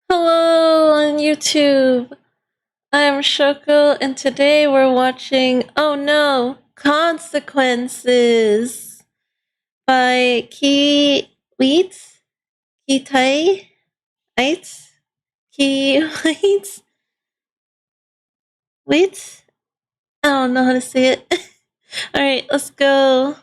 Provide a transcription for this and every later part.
Hello on YouTube. I'm Shoko, and today we're watching Oh No, Consequences by Ki Wheat, Ki Tai, Wheat, Ki Wheat, Wheat. I don't know how to say it. Alright, let's go.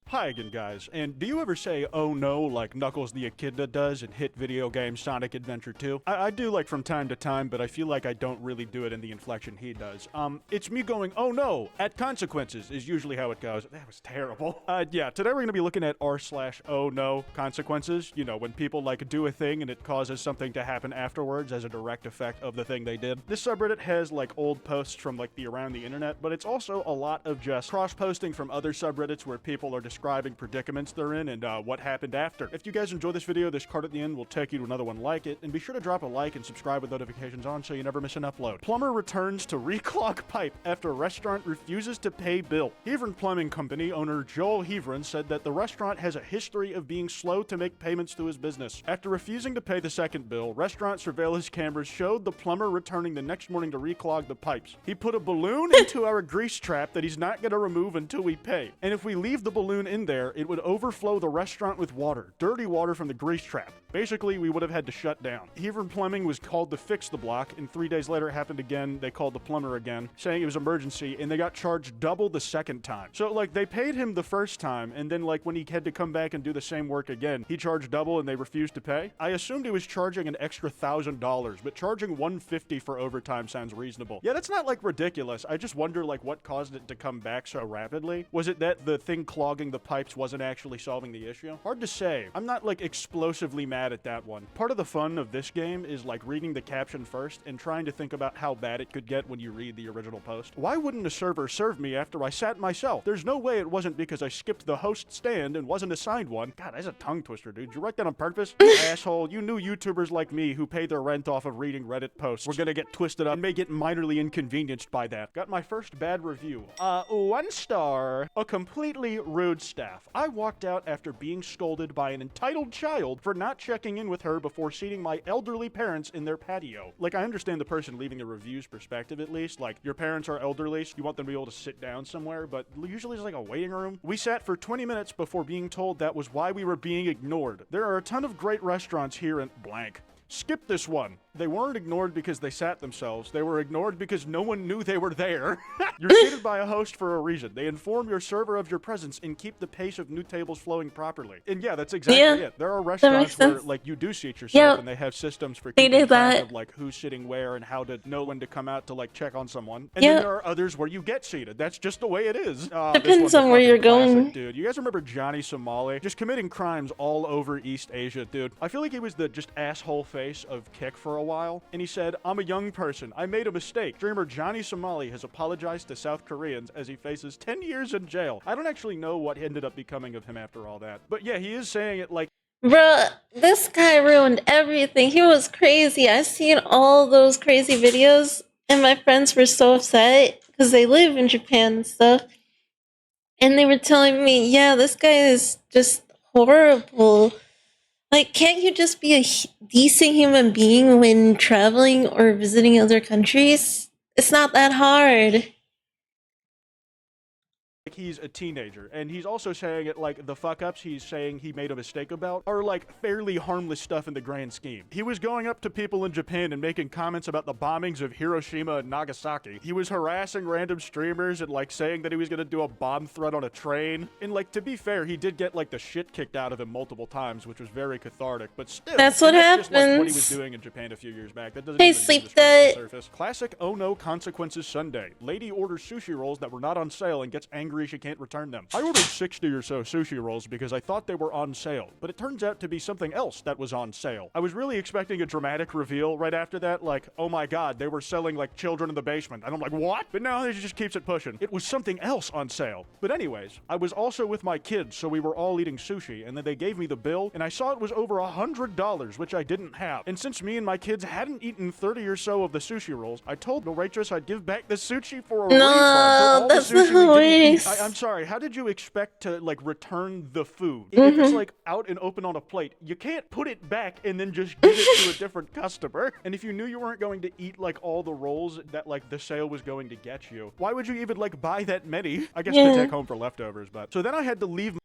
Hi again, guys. And do you ever say, oh no, like Knuckles the Echidna does in hit video game Sonic Adventure 2? I do like from time to time, but I feel like I don't really do it in the inflection he does. It's me going, oh no, at consequences is usually how it goes. That was terrible. Yeah, today we're gonna be looking at r/oh no consequences. You know, when people like do a thing and it causes something to happen afterwards as a direct effect of the thing they did. This subreddit has like old posts from like the around the internet, but it's also a lot of just cross-posting from other subreddits where people are describing predicaments they're in and what happened after. If you guys enjoy this video, this card at the end will take you to another one like it, and be sure to drop a like and subscribe with notifications on so you never miss an upload. Plumber returns to reclog pipe after restaurant refuses to pay bill. Heavern Plumbing Company owner Joel Heavern said that the restaurant has a history of being slow to make payments to his business. After refusing to pay the second bill, restaurant surveillance cameras showed the plumber returning the next morning to reclog the pipes. He put a balloon into our grease trap that he's not going to remove until we pay. And if we leave the balloon in there, it would overflow the restaurant with water, dirty water from the grease trap. Basically, we would have had to shut down. Heavern Plumbing was called to fix the block, and 3 days later it happened again. They called the plumber again, saying it was emergency, and they got charged double the second time. So, like, they paid him the first time, and then, like, when he had to come back and do the same work again, he charged double and they refused to pay. I assumed he was charging an extra $1,000, but charging $150 for overtime sounds reasonable. Yeah, that's not, like, ridiculous. I just wonder, like, what caused it to come back so rapidly? Was it that the thing clogging the pipes wasn't actually solving the issue? Hard to say. I'm not, like, explosively mad at that one. Part of the fun of this game is, like, reading the caption first and trying to think about how bad it could get when you read the original post. Why wouldn't a server serve me after I sat myself? There's no way it wasn't because I skipped the host stand and wasn't assigned one. God, that's a tongue twister, dude. Did you write that on purpose? You asshole. You knew YouTubers like me who pay their rent off of reading Reddit posts were gonna get twisted up and may get minorly inconvenienced by that. Got my first bad review. 1 star. A completely rude staff. I walked out after being scolded by an entitled child for not checking in with her before seating my elderly parents in their patio. Like, I understand the person leaving the review's perspective at least. Like, your parents are elderly, so you want them to be able to sit down somewhere, but usually it's like a waiting room. We sat for 20 minutes before being told that was why we were being ignored. There are a ton of great restaurants here in blank. Skip this one. They weren't ignored because they sat themselves. They were ignored because no one knew they were there. You're seated by a host for a reason. They inform your server of your presence and keep the pace of new tables flowing properly. And yeah, that's exactly it. There are restaurants where, like, you do seat yourself and they have systems for keeping track of, like, who's sitting where and how to know when to come out to, like, check on someone. And then there are others where you get seated. That's just the way it is. Depends on where you're going. Dude, you guys remember Johnny Somali? Just committing crimes all over East Asia, dude. I feel like he was the just asshole face of Kick for a while, and he said, I'm a young person. I made a mistake. Streamer Johnny Somali has apologized to South Koreans as he faces 10 years in jail. I don't actually know what ended up becoming of him after all that. But yeah, he is saying it like, bruh, this guy ruined everything. He was crazy. I seen all those crazy videos, and my friends were so upset because they live in Japan and stuff. And they were telling me, yeah, this guy is just horrible. Like, can't you just be a decent human being when traveling or visiting other countries? It's not that hard. he's a teenager, and he's also saying it like the fuck-ups he's saying he made a mistake about are like fairly harmless stuff in the grand scheme. He was going up to people in Japan and making comments about the bombings of Hiroshima and Nagasaki. He was harassing random streamers and like saying that he was gonna do a bomb threat on a train. And like, to be fair, he did get like the shit kicked out of him multiple times, which was very cathartic, but still, that's what happens. Just like what he was doing in Japan a few years back. That doesn't hey, even sleep that. Surface. Classic oh no consequences Sunday. Lady orders sushi rolls that were not on sale and gets angry she can't return them. I ordered 60 or so sushi rolls because I thought they were on sale, but it turns out to be something else that was on sale. I was really expecting a dramatic reveal right after that, like, oh my god, they were selling like children in the basement. And I'm like, what? But no, it just keeps it pushing. It was something else on sale. But anyways, I was also with my kids, so we were all eating sushi, and then they gave me the bill, and I saw it was over $100, which I didn't have. And since me and my kids hadn't eaten 30 or so of the sushi rolls, I told the waitress I'd give back the sushi for a refund for all the sushi we didn't eat. I'm sorry. How did you expect to like return the food if it's Mhm. like out and open on a plate? You can't put it back and then just give it to a different customer. And if you knew you weren't going to eat like all the rolls that like the sale was going to get you, why would you even like buy that many? I guess to Yeah. take home for leftovers, but so then I had to leave.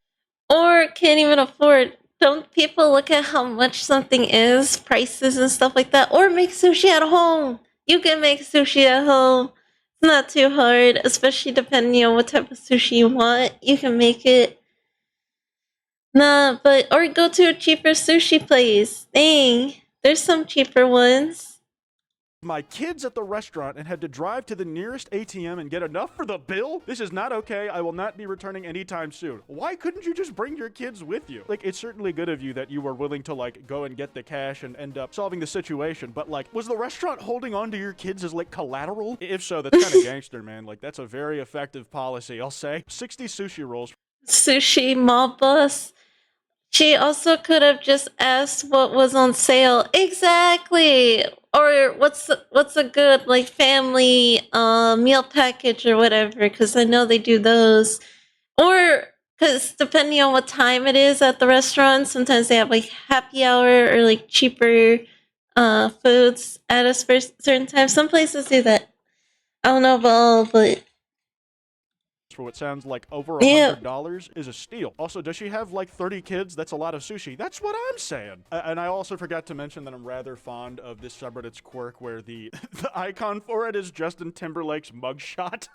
Or can't even afford. Don't people look at how much something is, prices and stuff like that? Or make sushi at home. You can make sushi at home. It's not too hard, especially depending on what type of sushi you want. You can make it. Nah, but or go to a cheaper sushi place. Dang, there's some cheaper ones. My kids at the restaurant and had to drive to the nearest ATM and get enough for the bill? This is not okay. I will not be returning anytime soon. Why couldn't you just bring your kids with you? Like, it's certainly good of you that you were willing to, like, go and get the cash and end up solving the situation, but, like, was the restaurant holding on to your kids as, like, collateral? If so, that's kind of gangster, man. Like, that's a very effective policy, I'll say. 60 sushi rolls. Sushi mob boss. She also could have just asked what was on sale. Exactly. Or what's a good like family meal package or whatever, cuz I know they do those. Or cuz depending on what time it is at the restaurant, sometimes they have like happy hour or like cheaper foods at a certain time. Some places do that. I don't know about all, but For what sounds like over yeah. $100 is a steal. Also, does she have like 30 kids? That's a lot of sushi. That's what I'm saying. And I also forgot to mention that I'm rather fond of this subreddit's quirk where the the icon for it is Justin Timberlake's mugshot.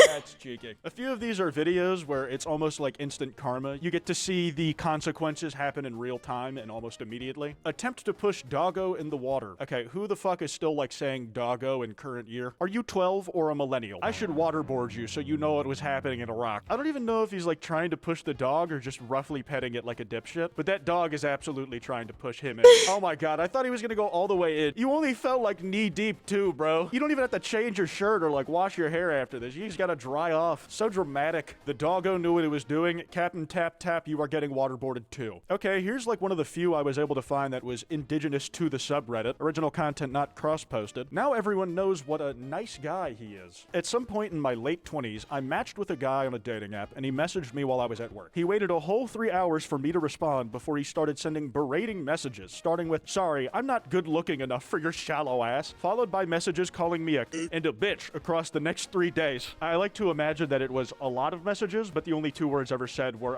That's cheeky. A few of these are videos where it's almost like instant karma. You get to see the consequences happen in real time and almost immediately. Attempt to push doggo in the water. Okay, who the fuck is still like saying doggo in current year? Are you 12 or a millennial? I should waterboard you so you know what was happening in Iraq. I don't even know if he's like trying to push the dog or just roughly petting it like a dipshit, but that dog is absolutely trying to push him in. Oh my god, I thought he was gonna go all the way in. You only fell like knee deep too, bro. You don't even have to change your shirt or like wash your hair after this. You just gotta dry off. So dramatic. The doggo knew what it was doing. Captain Tap Tap, you are getting waterboarded too. Okay, here's like one of the few I was able to find that was indigenous to the subreddit. Original content not cross-posted. Now everyone knows what a nice guy he is. At some point in my late 20s, I matched with a guy on a dating app and he messaged me while I was at work. He waited a whole 3 hours for me to respond before he started sending berating messages, starting with, "Sorry, I'm not good looking enough for your shallow ass," followed by messages calling me a and a bitch across the next 3 days. I like to imagine that it was a lot of messages, but the only 2 words ever said were,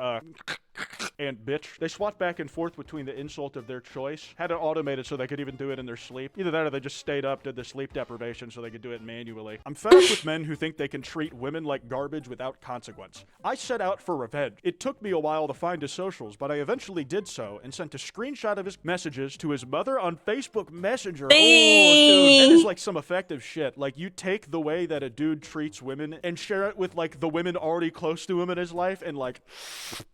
and bitch. They swapped back and forth between the insult of their choice, had it automated so they could even do it in their sleep. Either that or they just stayed up, did the sleep deprivation so they could do it manually. I'm fed up with men who think they can treat women like garbage without consequence. I set out for revenge. It took me a while to find his socials, but I eventually did so and sent a screenshot of his messages to his mother on Facebook Messenger. Oh, dude, that is like some effective shit. Like, you take the way that a dude treats women and share it with like the women already close to him in his life and like,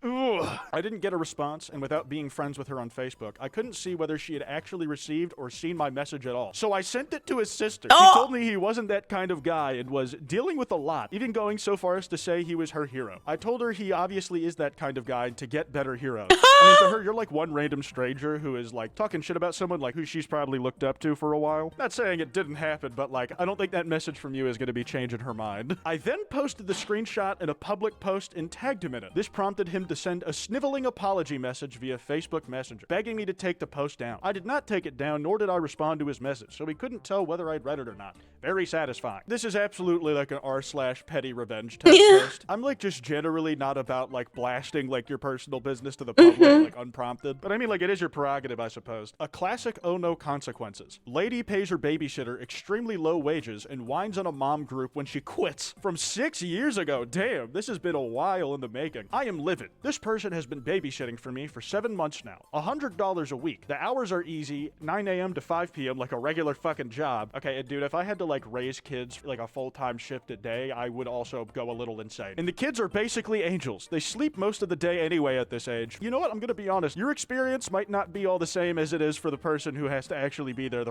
ugh. I didn't get a response, and without being friends with her on Facebook, I couldn't see whether she had actually received or seen my message at all. So I sent it to his sister. She told me he wasn't that kind of guy and was dealing with a lot, even going so far as to say he was her hero. I told her he obviously is that kind of guy and to get better heroes. I mean, to her, you're like one random stranger who is like talking shit about someone like who she's probably looked up to for a while. Not saying it didn't happen, but like, I don't think that message from you is going to be changing her mind. I then posted the screenshot in a public post and tagged him in it. This prompted him to send a sniveling apology message via Facebook Messenger, begging me to take the post down. I did not take it down, nor did I respond to his message, so he couldn't tell whether I'd read it or not. Very satisfying. This is absolutely like an r/petty revenge type post. I'm like just generally not about like blasting like your personal business to the public like unprompted, but I mean like it is your prerogative, I suppose. A classic oh no consequences. Lady pays her babysitter extremely low wages and whines on a mom group when she quits. From 6 years ago. Damn, this has been a while in the making. I am livid. This person has been babysitting for me for 7 months now. $100 a week. The hours are easy, 9 a.m. to 5 p.m. like a regular fucking job. Okay, and dude, if I had to like raise kids for like a full-time shift a day, I would also go a little insane. And the kids are basically angels. They sleep most of the day anyway at this age. You know what? I'm gonna be honest. Your experience might not be all the same as it is for the person who has to actually be there.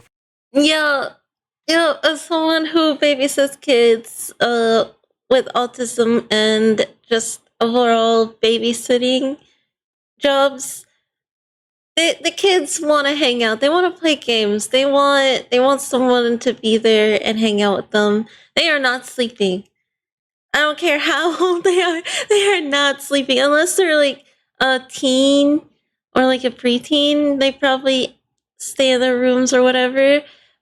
Yeah, yeah. As someone who babysits kids, with autism and just overall babysitting jobs, the kids want to hang out. They want to play games. They want someone to be there and hang out with them. They are not sleeping. I don't care how old they are not sleeping unless they're like a teen or like a preteen. They probably stay in their rooms or whatever.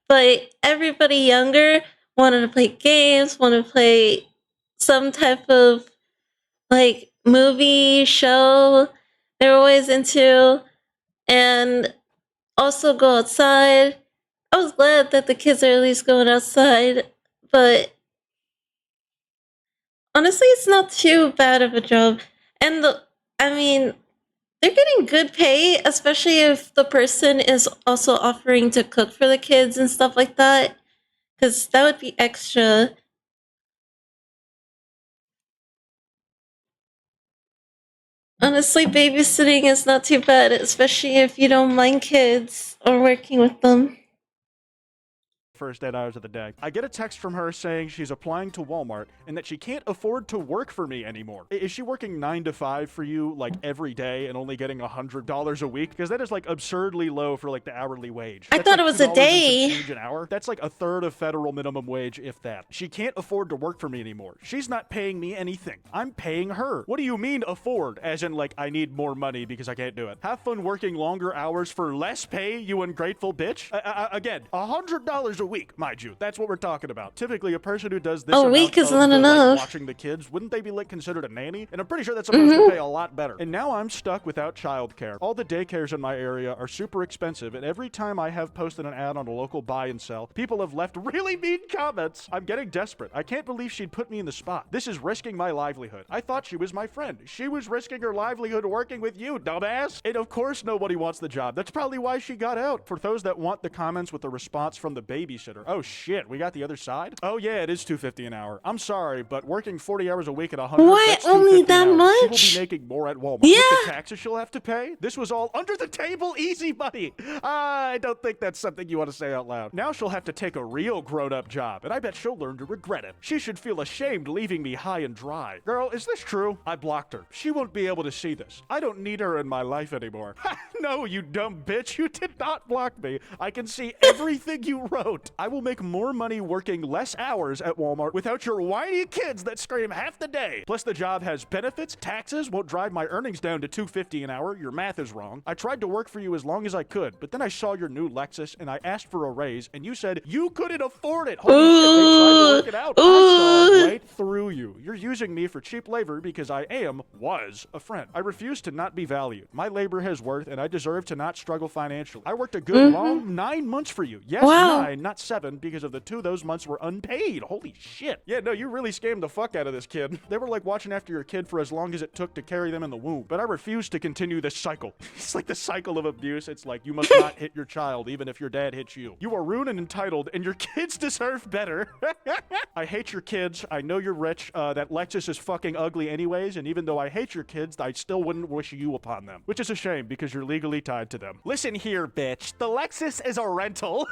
But everybody younger wanted to play games, wanted to play some type of like movie show they were always into, and also go outside. I was glad that the kids are at least going outside, but honestly, it's not too bad of a job. And I mean, they're getting good pay, especially if the person is also offering to cook for the kids and stuff like that, because that would be extra. Honestly, babysitting is not too bad, especially if you don't mind kids or working with them. First 8 hours of the day. I get a text from her saying she's applying to Walmart and that she can't afford to work for me anymore. Is she working 9 to 5 for you like every day and only getting $100 a week? Because that is like absurdly low for like the hourly wage. I That's thought like it was a $2 and some day. change an hour. That's like a third of federal minimum wage, if that. She can't afford to work for me anymore. She's not paying me anything. I'm paying her. What do you mean afford? As in like I need more money because I can't do it. Have fun working longer hours for less pay, you ungrateful bitch. Again, $100 a week, mind you. That's what we're talking about. Typically, a person who does this A amount week is of not the, like, enough. watching the kids, wouldn't they be like considered a nanny? And I'm pretty sure that's supposed to pay a lot better. And now I'm stuck without childcare. All the daycares in my area are super expensive, and every time I have posted an ad on a local buy and sell, people have left really mean comments. I'm getting desperate. I can't believe she'd put me in the spot. This is risking my livelihood. I thought she was my friend. She was risking her livelihood working with you, dumbass. And of course nobody wants the job. That's probably why she got out. For those that want the comments with the response from the babysitter. Oh shit, we got the other side? Oh yeah, it is $2.50 an hour. I'm sorry, but working 40 hours a week at 100, Why that's only $2.50 that an hour. She will much? be making more at Walmart. Yeah. With the taxes she'll have to pay, this was all under the table easy money. I don't think that's something you want to say out loud. Now she'll have to take a real grown-up job, and I bet she'll learn to regret it. She should feel ashamed leaving me high and dry. Girl, is this true? I blocked her. She won't be able to see this. I don't need her in my life anymore. No, you dumb bitch. You did not block me. I can see everything you wrote. I will make more money working less hours at Walmart without your whiny kids that scream half the day. Plus, the job has benefits, taxes, won't drive my earnings down to $2.50 an hour. Your math is wrong. I tried to work for you as long as I could, but then I saw your new Lexus and I asked for a raise, and you said you couldn't afford it. Holy shit, they tried to work it out. I saw right through you. You're using me for cheap labor because I was a friend. I refuse to not be valued. My labor has worth, and I deserve to not struggle financially. I worked a good long 9 months for you. Yes, Wow. 9, not 7, because of the 2 of those months were unpaid. Holy shit. Yeah, no, you really scammed the fuck out of this kid. They were like watching after your kid for as long as it took to carry them in the womb. But I refuse to continue this cycle. It's like the cycle of abuse. It's like you must not hit your child even if your dad hits you. You are rude and entitled, and your kids deserve better. I hate your kids. I know you're rich. That Lexus is fucking ugly anyways, and even though I hate your kids, I still wouldn't wish you upon them. Which is a shame because you're legally tied to them. Listen here, bitch. The Lexus is a rental.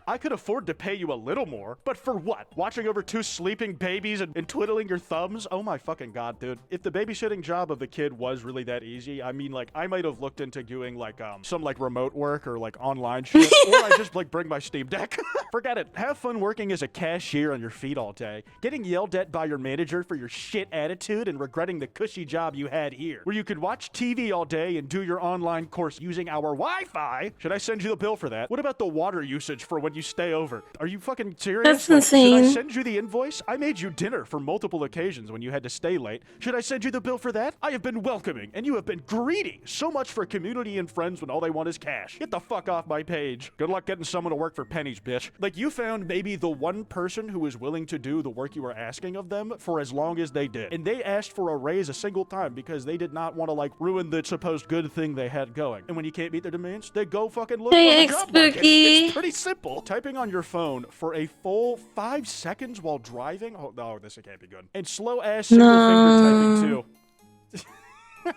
I could afford to pay you a little more, but for what? Watching over 2 sleeping babies and twiddling your thumbs? Oh my fucking god, dude. If the babysitting job of the kid was really that easy, I mean, like, I might have looked into doing like some like remote work or like online shit, or I just like bring my Steam Deck. Forget it. Have fun working as a cashier on your feet all day, getting yelled at by your manager for your shit attitude, and regretting the cushy job you had here, where you could watch TV all day and do your online course using our Wi-Fi. Should I send you the bill for that? What about the water usage for when you stay over? Are you fucking serious? That's Like, should I insane. send you the invoice? I made you dinner for multiple occasions when you had to stay late. Should I send you the bill for that? I have been welcoming, and you have been greedy. So much for community and friends when all they want is cash. Get the fuck off my page. Good luck getting someone to work for pennies, bitch. Like, you found maybe the one person who was willing to do the work you were asking of them for as long as they did. And they asked for a raise a single time because they did not want to, like, ruin the supposed good thing they had going. And when you can't meet their demands, they go fucking look Hey, on the job market. Spooky. It's pretty simple. Typing on your phone for a full 5 seconds while driving? Oh, no, this can't be good. And slow-ass single-finger typing, too.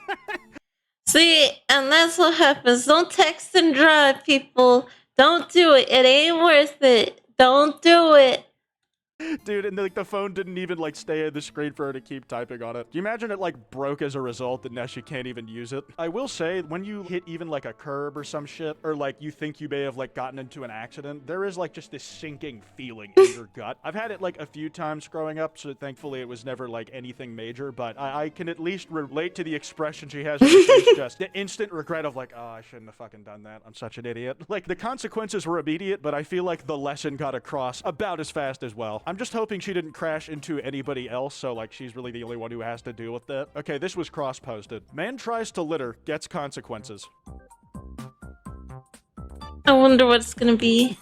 See, and that's what happens. Don't text and drive, people. Don't do it. It ain't worth it. Don't do it. Dude, and like the phone didn't even like stay in the screen for her to keep typing on it. Do you imagine it like broke as a result and now she can't even use it? I will say, when you hit even like a curb or some shit, or like you think you may have like gotten into an accident, there is like just this sinking feeling in your gut. I've had it like a few times growing up, so thankfully it was never like anything major, but I can at least relate to the expression she has on her face, just the instant regret of like, oh, I shouldn't have fucking done that. I'm such an idiot. Like, the consequences were immediate, but I feel like the lesson got across about as fast as well. I'm just hoping she didn't crash into anybody else, so like she's really the only one who has to deal with that. Okay, this was cross-posted. Man tries to litter, gets consequences. I wonder what it's gonna be.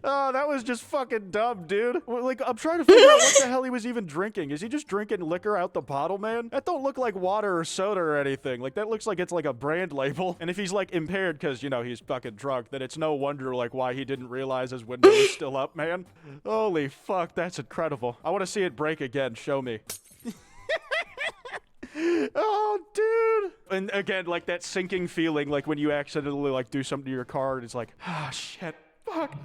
Oh, that was just fucking dumb, dude. Like, I'm trying to figure out what the hell he was even drinking. Is he just drinking liquor out the bottle, man? That don't look like water or soda or anything. Like, that looks like it's like a brand label. And if he's like impaired because, you know, he's fucking drunk, then it's no wonder like why he didn't realize his window was still up, man. Holy fuck, that's incredible. I want to see it break again. Show me. Oh, dude. And again, like that sinking feeling, like when you accidentally like do something to your car and it's like, ah, shit, fuck.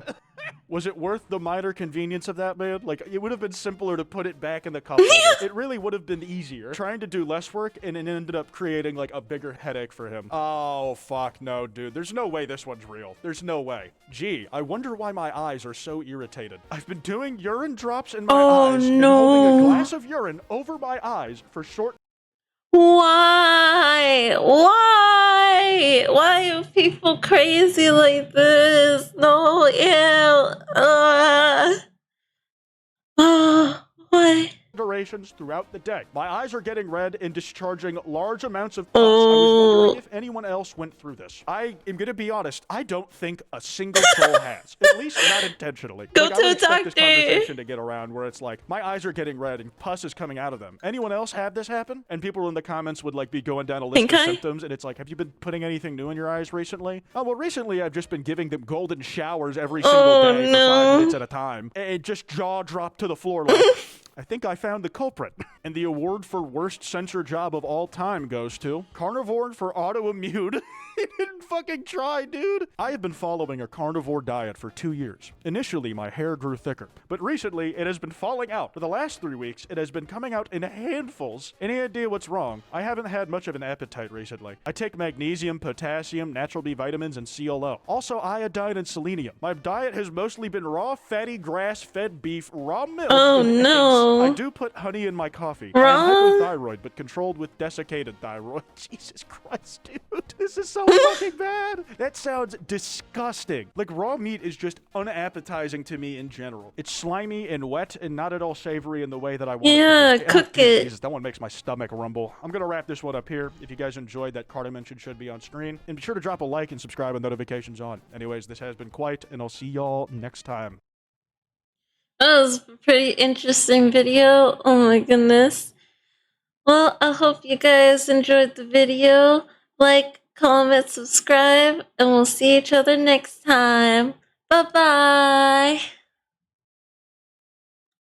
Was it worth the minor convenience of that, man? Like, it would have been simpler to put it back in the cup holder. It really would have been easier. Trying to do less work, and it ended up creating, like, a bigger headache for him. Oh, fuck no, dude. There's no way this one's real. There's no way. Gee, I wonder why my eyes are so irritated. I've been doing urine drops in my eyes and holding a glass of urine over my eyes for short... Why? Why are people crazy like this? No, why? Durations throughout the day. My eyes are getting red and discharging large amounts of pus. I was wondering if anyone else went through this. I am gonna be honest, I don't think a single soul has. At least not intentionally. Go like, to I would a expect this doctor. conversation to get around where it's like, my eyes are getting red and pus is coming out of them. Anyone else had this happen? And people in the comments would like be going down a list of symptoms, and it's like, have you been putting anything new in your eyes recently? Oh, well, recently I've just been giving them golden showers every single day for 5 minutes at a time. And just jaw dropped to the floor like... I think I found the culprit. And the award for worst censor job of all time goes to Carnivore for Autoimmune. He didn't fucking try, dude. I have been following a carnivore diet for 2 years. Initially, my hair grew thicker, but recently it has been falling out. For the last 3 weeks, it has been coming out in handfuls. Any idea what's wrong? I haven't had much of an appetite recently. I take magnesium, potassium, natural B vitamins, and CLO. Also iodine and selenium. My diet has mostly been raw, fatty, grass-fed beef, raw milk, and eggs. I do put honey in my coffee. I'm hypothyroid, but controlled with desiccated thyroid. Jesus Christ, dude. This is so fucking bad. That sounds disgusting. Like, raw meat is just unappetizing to me in general. It's slimy and wet and not at all savory in the way that I want it to be. Yeah, cook it. Jesus, that one makes my stomach rumble. I'm gonna wrap this one up here. If you guys enjoyed, that card I mentioned should be on screen. And be sure to drop a like and subscribe with notifications on. Anyways, this has been Quite, and I'll see y'all next time. That was a pretty interesting video. Oh my goodness. Well, I hope you guys enjoyed the video. Like, comment, subscribe, and we'll see each other next time. Bye-bye.